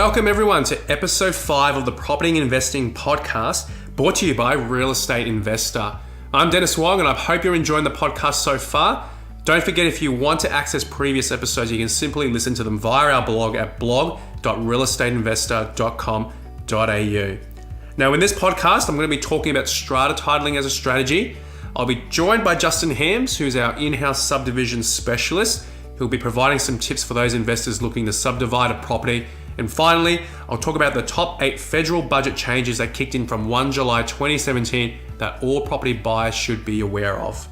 Welcome everyone to episode 5 of the Property Investing Podcast, brought to you by Real Estate Investor. I'm Dennis Wong and I hope you're enjoying the podcast so far. Don't forget, if you want to access previous episodes, you can simply listen to them via our blog at blog.realestateinvestor.com.au. Now in this podcast, I'm going to be talking about strata titling as a strategy. I'll be joined by Justin Hams, who's our in-house subdivision specialist, who'll be providing some tips for those investors looking to subdivide a property. And finally, I'll talk about the top 8 federal budget changes that kicked in from 1 July 2017 that all property buyers should be aware of.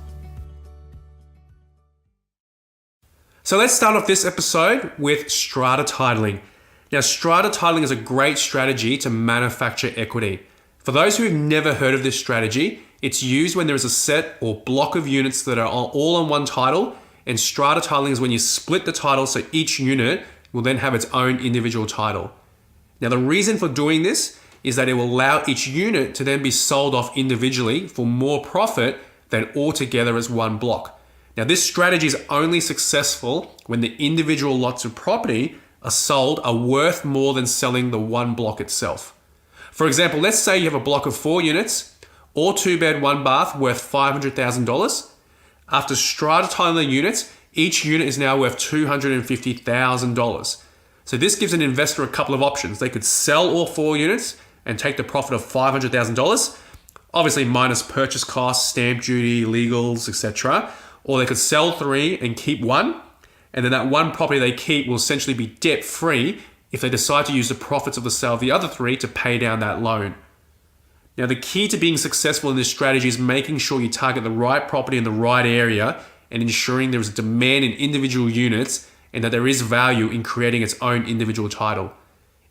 So let's start off this episode with strata titling. Now, strata titling is a great strategy to manufacture equity. For those who have never heard of this strategy, it's used when there is a set or block of units that are all on one title, and strata titling is when you split the title so each unit will then have its own individual title. Now, the reason for doing this is that it will allow each unit to then be sold off individually for more profit than all together as one block. Now, this strategy is only successful when the individual lots of property are worth more than selling the one block itself. For example, let's say you have a block of 4 units, all 2-bed, 1-bath, worth $500,000. After strata titling the units, each unit is now worth $250,000. So this gives an investor a couple of options. They could sell all 4 units and take the profit of $500,000, obviously minus purchase costs, stamp duty, legals, etc. Or they could sell 3 and keep 1, and then that one property they keep will essentially be debt-free if they decide to use the profits of the sale of the other 3 to pay down that loan. Now, the key to being successful in this strategy is making sure you target the right property in the right area and ensuring there is demand in individual units and that there is value in creating its own individual title.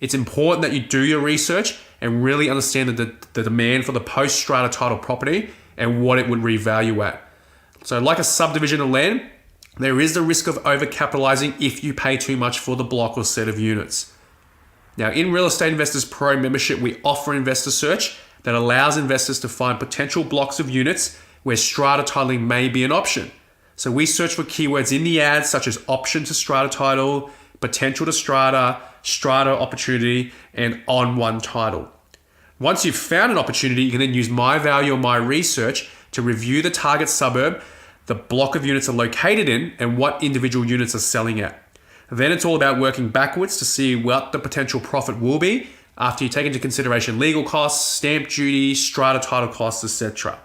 It's important that you do your research and really understand the demand for the post-strata title property and what it would revalue at. So like a subdivision of land, there is the risk of overcapitalizing if you pay too much for the block or set of units. Now, in Real Estate Investors Pro membership, we offer Investor Search that allows investors to find potential blocks of units where strata titling may be an option. So we search for keywords in the ads such as option to strata title, potential to strata, strata opportunity, and on one title. Once you've found an opportunity, you can then use my value or my research to review the target suburb the block of units are located in and what individual units are selling at. Then it's all about working backwards to see what the potential profit will be after you take into consideration legal costs, stamp duty, strata title costs, etc.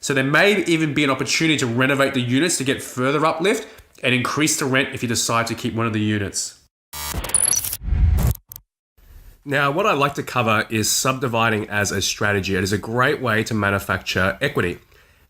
So there may even be an opportunity to renovate the units to get further uplift and increase the rent if you decide to keep one of the units. Now, what I'd like to cover is subdividing as a strategy. It is a great way to manufacture equity.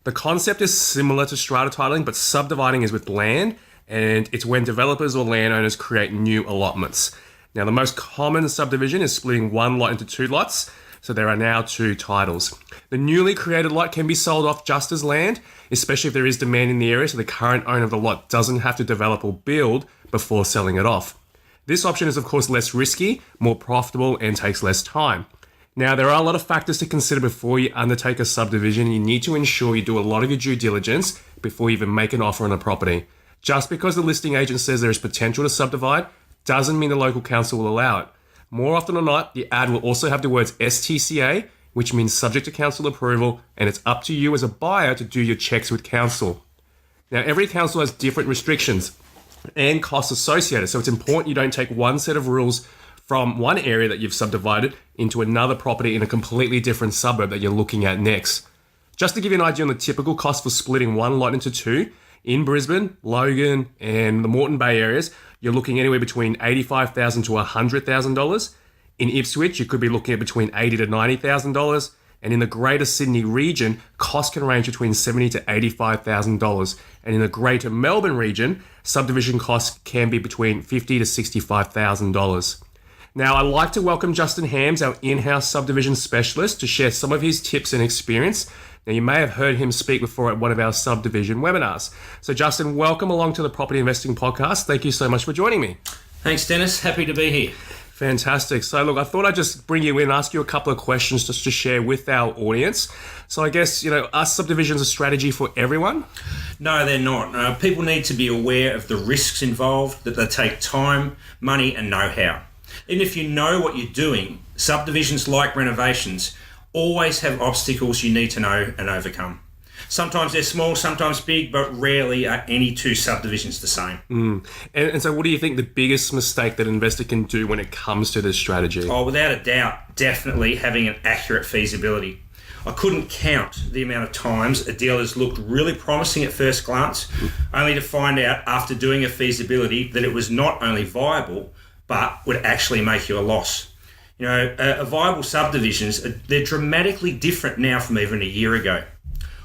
The concept is similar to strata titling, but subdividing is with land, and it's when developers or landowners create new allotments. Now, the most common subdivision is splitting one lot into 2 lots, so there are now 2 titles. The newly created lot can be sold off just as land, especially if there is demand in the area, so the current owner of the lot doesn't have to develop or build before selling it off. This option is, of course, less risky, more profitable, and takes less time. Now, there are a lot of factors to consider before you undertake a subdivision. You need to ensure you do a lot of your due diligence before you even make an offer on a property. Just because the listing agent says there is potential to subdivide doesn't mean the local council will allow it. More often than not, the ad will also have the words STCA, which means subject to council approval, and it's up to you as a buyer to do your checks with council. Now, every council has different restrictions and costs associated, so it's important you don't take one set of rules from one area that you've subdivided into another property in a completely different suburb that you're looking at next. Just to give you an idea on the typical cost for splitting one lot into 2, in Brisbane, Logan, and the Moreton Bay areas, you're looking anywhere between $85,000 to $100,000. In Ipswich, you could be looking at between $80,000 to $90,000. And in the Greater Sydney region, costs can range between $70,000 to $85,000. And in the Greater Melbourne region, subdivision costs can be between $50,000 to $65,000. Now, I'd like to welcome Justin Hams, our in-house subdivision specialist, to share some of his tips and experience. Now, you may have heard him speak before at one of our subdivision webinars. So, Justin, welcome along to the Property Investing Podcast. Thank you so much for joining me. Thanks, Dennis. Happy to be here. Fantastic. So, look, I thought I'd just bring you in and ask you a couple of questions just to share with our audience. So, I guess, are subdivisions a strategy for everyone? No, they're not. People need to be aware of the risks involved, that they take time, money, and know-how. Even if you know what you're doing, subdivisions like renovations always have obstacles you need to know and overcome. Sometimes they're small, sometimes big, but rarely are any two subdivisions the same. And so what do you think the biggest mistake that an investor can do when it comes to this strategy? Oh, without a doubt, definitely having an accurate feasibility. I couldn't count the amount of times a deal has looked really promising at first glance, only to find out after doing a feasibility that it was not only viable, but would actually make you a loss. You know, a viable subdivisions, they're dramatically different now from even a year ago.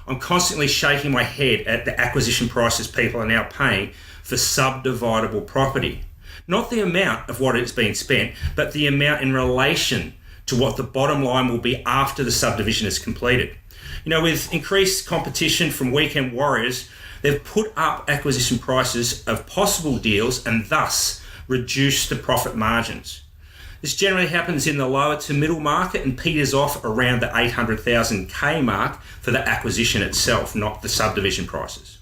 I'm constantly shaking my head at the acquisition prices people are now paying for subdividable property. Not the amount of what it's been spent, but the amount in relation to what the bottom line will be after the subdivision is completed. You know, with increased competition from weekend warriors, they've put up acquisition prices of possible deals and thus reduced the profit margins. This generally happens in the lower to middle market and peters off around the 800,000 mark for the acquisition itself, not the subdivision prices.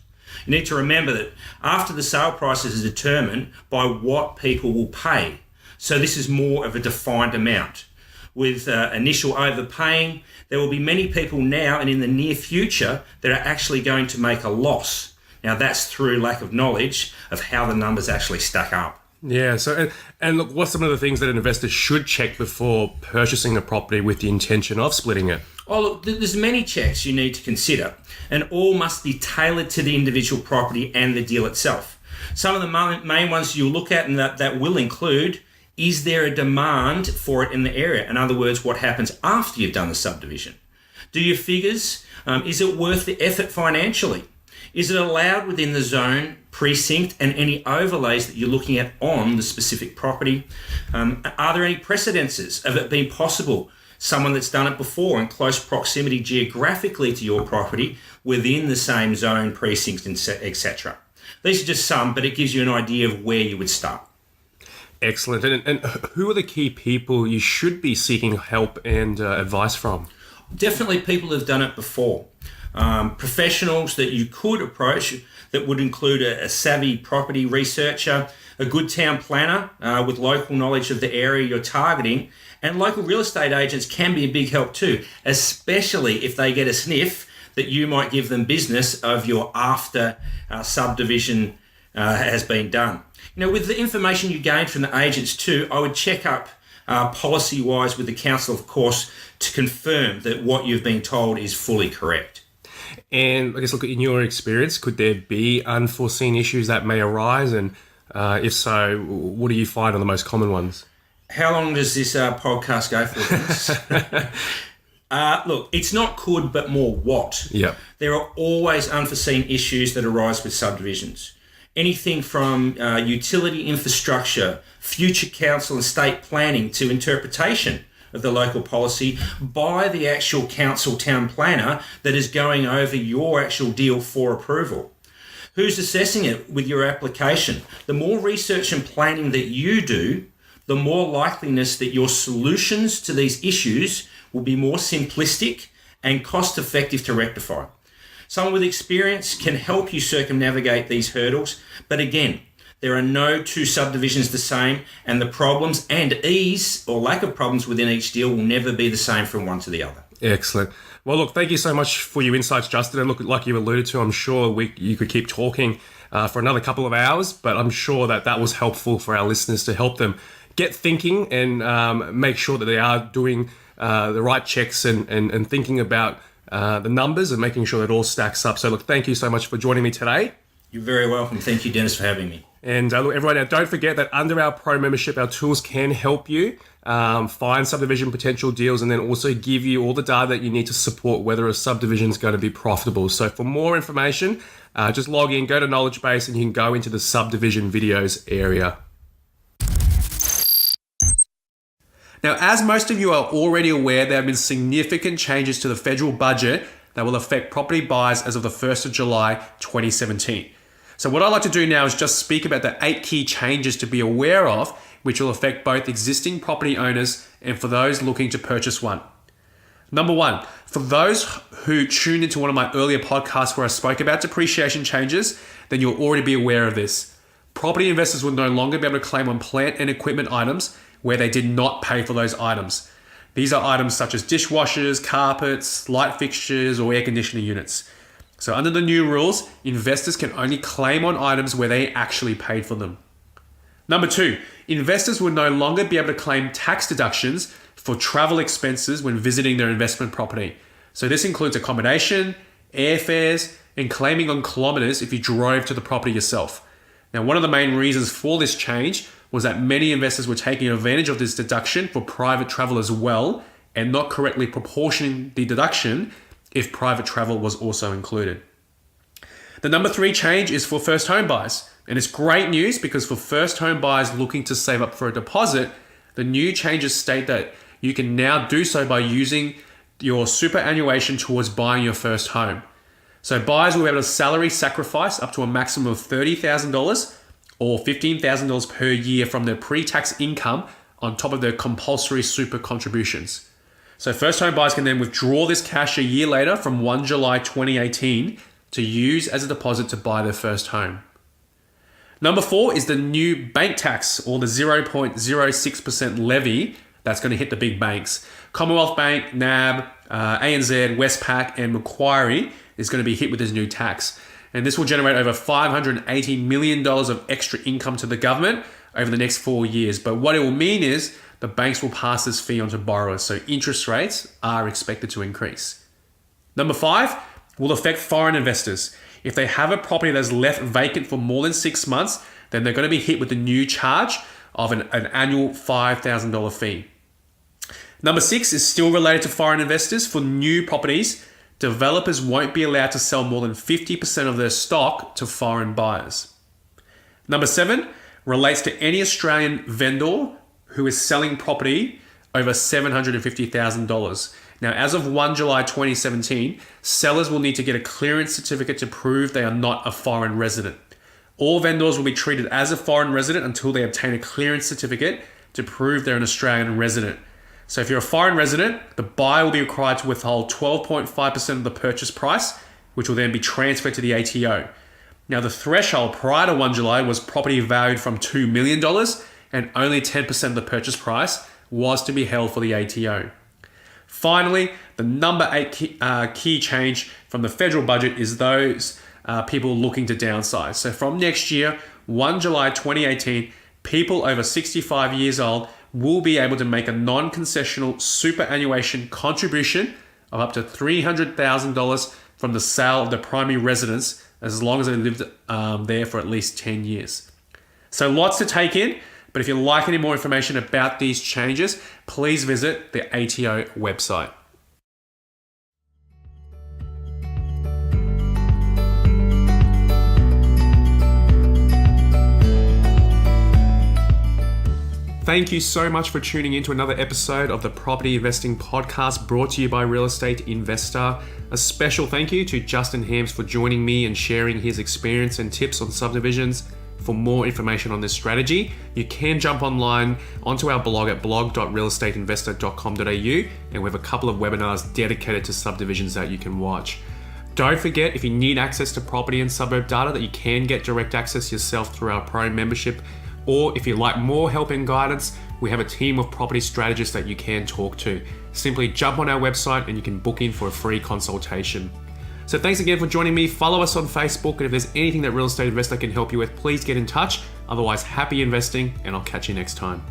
You need to remember that after the sale prices is determined by what people will pay. So this is more of a defined amount. With initial overpaying, there will be many people now and in the near future that are actually going to make a loss. Now that's through lack of knowledge of how the numbers actually stack up. Yeah, so and look, what's some of the things that an investor should check before purchasing a property with the intention of splitting it? Oh, look, there's many checks you need to consider, and all must be tailored to the individual property and the deal itself. Some of the main ones you'll look at and that will include, is there a demand for it in the area? In other words, what happens after you've done the subdivision? Do your figures, is it worth the effort financially? Is it allowed within the zone, precinct, and any overlays that you're looking at on the specific property? Are there any precedences of it being possible? Someone that's done it before in close proximity geographically to your property within the same zone, precinct, etc. These are just some, but it gives you an idea of where you would start. Excellent. And who are the key people you should be seeking help and advice from? Definitely people who've done it before. Professionals that you could approach that would include a savvy property researcher, a good town planner with local knowledge of the area you're targeting, and local real estate agents can be a big help too, especially if they get a sniff that you might give them business of your after subdivision has been done. You know, with the information you gain from the agents too, I would check up policy-wise with the council, of course, to confirm that what you've been told is fully correct. And I guess, look, in your experience, could there be unforeseen issues that may arise? And if so, what do you find are the most common ones? How long does this podcast go for? Look, it's not could, but more what. Yeah. There are always unforeseen issues that arise with subdivisions. Anything from utility infrastructure, future council and state planning to interpretation of the local policy by the actual council town planner that is going over your actual deal for approval. Who's assessing it with your application? The more research and planning that you do, the more likeliness that your solutions to these issues will be more simplistic and cost effective to rectify. Someone with experience can help you circumnavigate these hurdles, but again, there are no two subdivisions the same, and the problems and ease or lack of problems within each deal will never be the same from one to the other. Excellent. Well, look, thank you so much for your insights, Justin. And look, like you alluded to, I'm sure you could keep talking for another couple of hours, but I'm sure that was helpful for our listeners to help them get thinking and make sure that they are doing the right checks and thinking about the numbers and making sure that it all stacks up. So, look, thank you so much for joining me today. You're very welcome. Thank you, Dennis, for having me. And look, everyone, now don't forget that under our Pro membership, our tools can help you find subdivision potential deals and then also give you all the data that you need to support whether a subdivision is going to be profitable. So for more information, just log in, go to Knowledge Base, and you can go into the subdivision videos area. Now, as most of you are already aware, there have been significant changes to the federal budget that will affect property buyers as of the 1st of July 2017. So what I'd like to do now is just speak about the 8 key changes to be aware of, which will affect both existing property owners and for those looking to purchase one. Number 1, for those who tuned into one of my earlier podcasts where I spoke about depreciation changes, then you'll already be aware of this. Property investors will no longer be able to claim on plant and equipment items where they did not pay for those items. These are items such as dishwashers, carpets, light fixtures, or air conditioning units. So under the new rules, investors can only claim on items where they actually paid for them. Number 2, investors will no longer be able to claim tax deductions for travel expenses when visiting their investment property. So this includes accommodation, airfares, and claiming on kilometers if you drove to the property yourself. Now, one of the main reasons for this change was that many investors were taking advantage of this deduction for private travel as well, and not correctly proportioning the deduction if private travel was also included. The number 3 change is for first home buyers. And it's great news because for first home buyers looking to save up for a deposit, the new changes state that you can now do so by using your superannuation towards buying your first home. So buyers will be able to salary sacrifice up to a maximum of $30,000 or $15,000 per year from their pre-tax income on top of their compulsory super contributions. So first home buyers can then withdraw this cash a year later from 1 July 2018 to use as a deposit to buy their first home. Number 4 is the new bank tax, or the 0.06% levy that's going to hit the big banks. Commonwealth Bank, NAB, ANZ, Westpac, and Macquarie is going to be hit with this new tax. And this will generate over $580 million of extra income to the government over the next 4 years. But what it will mean is the banks will pass this fee on to borrowers, so interest rates are expected to increase. Number 5 will affect foreign investors. If they have a property that's left vacant for more than 6 months, then they're going to be hit with the new charge of an annual $5,000 fee. Number 6 is still related to foreign investors. For new properties, developers won't be allowed to sell more than 50% of their stock to foreign buyers. Number 7 relates to any Australian vendor who is selling property over $750,000. Now, as of 1 July 2017, sellers will need to get a clearance certificate to prove they are not a foreign resident. All vendors will be treated as a foreign resident until they obtain a clearance certificate to prove they're an Australian resident. So if you're a foreign resident, the buyer will be required to withhold 12.5% of the purchase price, which will then be transferred to the ATO. Now, the threshold prior to 1 July was property valued from $2 million, and only 10% of the purchase price was to be held for the ATO. Finally, the number 8 key change from the federal budget is those people looking to downsize. So from next year, 1 July 2018, people over 65 years old will be able to make a non-concessional superannuation contribution of up to $300,000 from the sale of their primary residence as long as they lived there for at least 10 years. So lots to take in. But if you'd like any more information about these changes, please visit the ATO website. Thank you so much for tuning in to another episode of the Property Investing Podcast brought to you by Real Estate Investor. A special thank you to Justin Hams for joining me and sharing his experience and tips on subdivisions. For more information on this strategy, you can jump online onto our blog at blog.realestateinvestor.com.au, and we have a couple of webinars dedicated to subdivisions that you can watch. Don't forget, if you need access to property and suburb data, that you can get direct access yourself through our Pro membership, or if you'd like more help and guidance, we have a team of property strategists that you can talk to. Simply jump on our website and you can book in for a free consultation. So thanks again for joining me. Follow us on Facebook, and if there's anything that Real Estate Investor can help you with, please get in touch. Otherwise, happy investing, and I'll catch you next time.